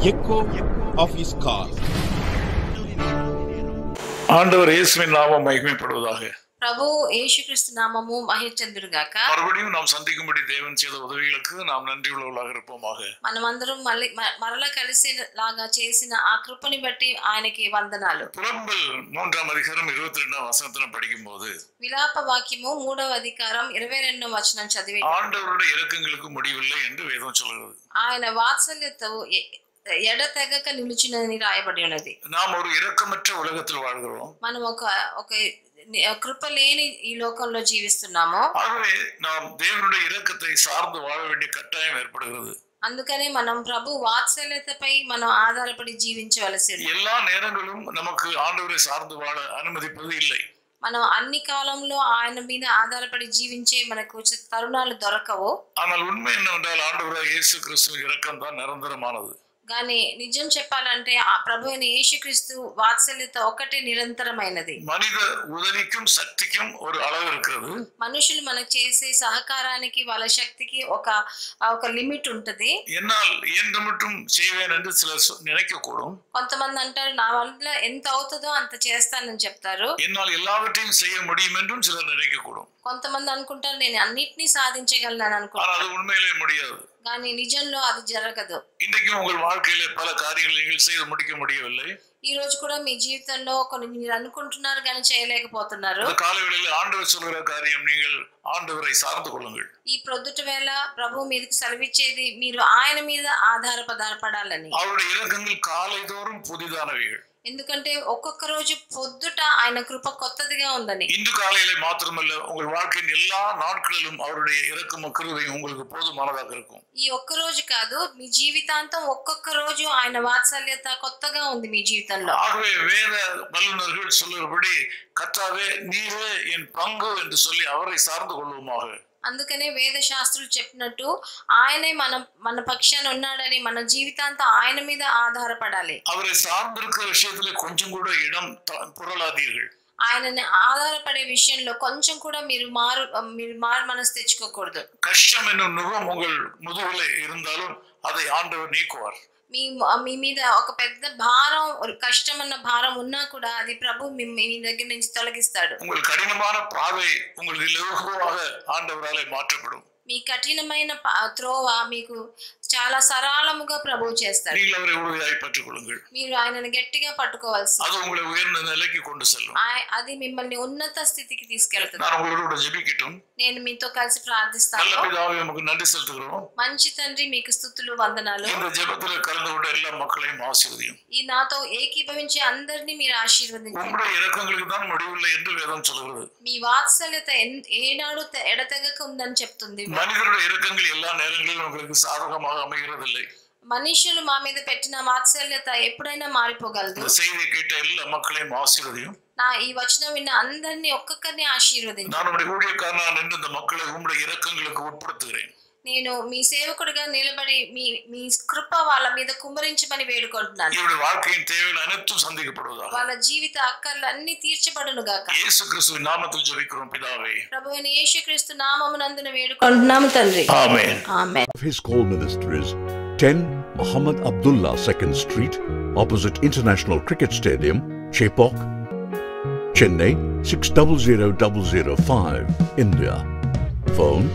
echo of his call. ஆண்டவர் இயேசுவின் நாமம் மகிமைப்படுவதாக. ప్రభు యేసుక్రీస్తు నామము మహిమచెందురుగాక. மறுபடியும் நாம் சந்திக்கும்படி தேவன் செய்த உதவிகளுக்கு நாம் நன்றி உள்ளவர்களாக இருப்போமாக. మనమందరం మరలా కలిసేలాగా చేసిన ఆ కృపని బట్టి ఆయనకి వందనాలు. புலம்பல் 3ஆம் அதிகாரம் 22ஆம் வசனத்தை படிக்கும்போது విలాప వాక్యము 3వ అధికారం 22వ వచనం చదివి ஆண்டவருடைய இரக்கங்களுக்கு முடிவில்லை என்று வேதம் சொல்கிறது. ఆయన వాత్సల్యతవు ఎడతెగక నిలుచునని రాయబడి ఉన్నది. நாம் ஒரு இரக்கமற்ற உலகத்தில் வாழ்கிறோம். మనం ఒక కృప లేని ఈ లోకంలో జీవిస్తున్నాము. ஆகவே நாம் தேவனுடைய இரக்கத்தை சார்ந்து வாழ வேண்டிய கட்டாயம் ஏற்படுகிறது. అందుకనే మనం ప్రభు వాత్సల్యతపై మనం ఆధారపడి జీవించవలసింది. எல்லா நேரங்களும் நமக்கு ஆண்டவரை சார்ந்து வாழ அனுமதிப்பது இல்லை. మనం అన్ని కాలంలో ఆయన మీద ఆధారపడి జీవించే మనకు తరుణాలు దొరకవు. ஆனால் உண்மை என்னவென்றால் ஆண்டவராகிய இயேசு கிறிஸ்துவின் இரக்கம் தான் நிரந்தரமானது. కానీ నిజం చెప్పాలంటే ఆ ప్రభువైన యేసుక్రీస్తు వాత్సల్యత ఒకటే నిరంతరమైనది. மனித உதவிக்கும் சக்திக்கும் ஒரு அளவு இருக்கிறது. మనుషులు మనకు చేసే సహకారానికి వాళ్ళ శక్తికి ఒక లిమిట్ ఉంటది. என்னால் இயன்ற மட்டும் செய்வேன் என்று சிலர் நினைக்கக்கூடும். కొంతమంది అంటారు నా వల్ల ఎంత అవుతుందో అంత చేస్తానని చెప్తారు. என்னால் எல்லாவற்றையும் செய்ய முடியும் என்றும் சிலர் நினைக்கக்கூடும். కొంతమంది అనుకుంటారు నేను అన్నిటినీ సాధించగలను అనుకుంటారు. அது உண்மையிலே முடியாது. కానీ నిజంలో అది జరగదు. இன்றைக்கும் உங்கள் வாழ்க்கையில பல காரியங்களை நீங்கள் செய்து முடிக்க முடியவில்லை. ఈ రోజు కూడా మీ జీవితంలో కొన్ని మీరు అనుకుంటున్నారు కానీ చేయలేకపోతున్నారు. காலவேளையில் ஆண்டவர் சொல்கிற காரியம் நீங்கள் ஆண்டவரை சார்ந்து கொள்ளுங்கள். ఈ ప్రొద్దుట వేళ ప్రభు మీదకి సెలవిచ్చేది మీరు ఆయన మీద ఆధారపడాలని. அவருடைய இரக்கங்கள் காலைதோறும் புதிதானவைகள். ఎందుకంటే ఒక్కొక్క రోజు పొద్దుట ఆయన కృప కొత్తదిగా ఉందని. இன்று காலையிலே மாத்திரமல்ல உங்கள் வாழ்க்கையின் எல்லா நாட்களிலும் அவருடைய இரக்கமும் கிருபையும் உங்களுக்கு போதுமானதாக இருக்கும். ఈ ఒక్క రోజు కాదు మీ జీవితాంతం ఒక్కొక్క రోజు ఆయన వాత్సల్యత కొత్తగా ఉంది మీ జీవితంలో. ஆகவே வேத வல்லுநர்கள் சொல்லுகிறபடி கர்த்தாவே நீரே என் பங்கு என்று சொல்லி அவரை சார்ந்து கொள்வோமாக. అందుకనే వేద శాస్త్రులు చెప్పినట్టు ఆయనే మన పక్షాన ఉన్నాడని మన జీవితాంతం ఆయన మీద ఆధారపడాలి. அவரை சார்ந்திருக்கிற விஷயத்துல கொஞ்சம் கூட இடம் புரளாதீர்கள். ఆయనని ఆధారపడే విషయంలో కొంచెం కూడా మీరు మారు మనసు తెచ్చుకోకూడదు. கஷ்டம் என்னும் நுகம் உங்கள் முதுகிலே இருந்தாலும் அதை ஆண்டவர் நீக்குவார். మీ మీద ఒక పెద్ద భారం కష్టం అన్న భారం ఉన్నా కూడా అది ప్రభు మీ దగ్గర నుంచి తొలగిస్తాడు. உங்கள் கடினமான பாதை உங்களுக்கு இலகுவாக ஆண்டவராலே மாற்றப்படும். మీ కఠినమైన త్రోవ మీకు చాలా సరళముగా ప్రభువు చేస్తాడు. நீங்கள் அவரை உறுதியாய் பற்றிக்கொள்ளுங்கள். మీరు ఆయనను గట్టిగా పట్టుకోవాల్సి. அது உங்களை உயர்ந்த நிலைக்கு கொண்டு செல்லும். అది మిమ్మల్ని ఉన్నత స్థితికి తీసుకెళ్తుంది. நான் உங்களோட ஜெபிக்கட்டும். నేను మీతో కలిసి ప్రార్థిస్తాను. நல்ல பிதாவே நமக்கு நன்றி செலுத்துகிறோம். మంచి తండ్రి మీకు స్తుతులు వందనాలు. இந்த ஜெபத்தில் கலந்து கொண்ட எல்லா மக்களையும் ஆசீர்வதியும். ఈ నాతో ఏకీభవించే అందరినీ మీరు ఆశీర్వదించండి. உங்களுடைய இரக்கங்களுக்கு தான் முடிவில்லை என்று வேதம் சொல்கிறது. మీ వాత్సల్యత ఏనాడు ఎడతెగక ఉందని చెప్తుంది. மனிதருடைய இரக்கங்கள் எல்லா நேரங்களிலும் உங்களுக்கு சாதகமாக அமைகிறதில்லை. మనుషులు మా మీద పెట్టిన వాత్సల్యత ఎప్పుడైనా మారిపోగలదు. இந்த செய்தியை கேட்ட எல்லா மக்களையும் ஆசீర్వதியும். నా ఈ వచనం విన్న అందరినీ ఒక్కొక్కరిని ఆశీర్వదించండి. நான் உங்களுடைய ஊழியக்காரனாக நின்று இந்த மக்களை உங்களுடைய இரக்கங்களுக்கு உட்படுத்துகிறேன். నేను మీ సేవకుడిగా నిలబడి మీ కృప వాళ్ళ మీద కుమ్మరించమని వేడుకుంటున్నాను. இவருடைய வாழ்க்கையின் தேவைகள் அனைத்தும் சந்திக்கப்படுவதாக. వాళ్ళ జీవిత అక్కర్లన్నీ తీర్చబడును గాక. இயேசு கிறிஸ்துவின் நாமத்தில் ஜெபிக்கிறோம் பிதாவே. ప్రభువైన యేసుక్రీస్తు నామమునందున వేడుకుంటున్నాము తండ్రి. ఆమేన్. ఆమేన్. His call ministries 10 Muhammad Abdullah 2nd Street opposite International Cricket Stadium, Chepauk, Chennai 600005, India. Phone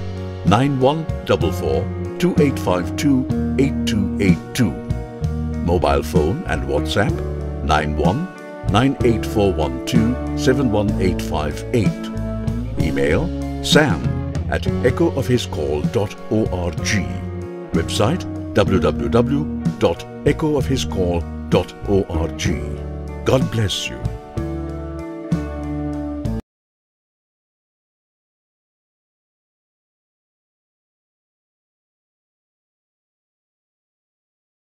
914428528282. Mobile phone and WhatsApp 919841271858. Email sam@echoofhiscall.org. Website www.echoofhiscall.org. God bless you.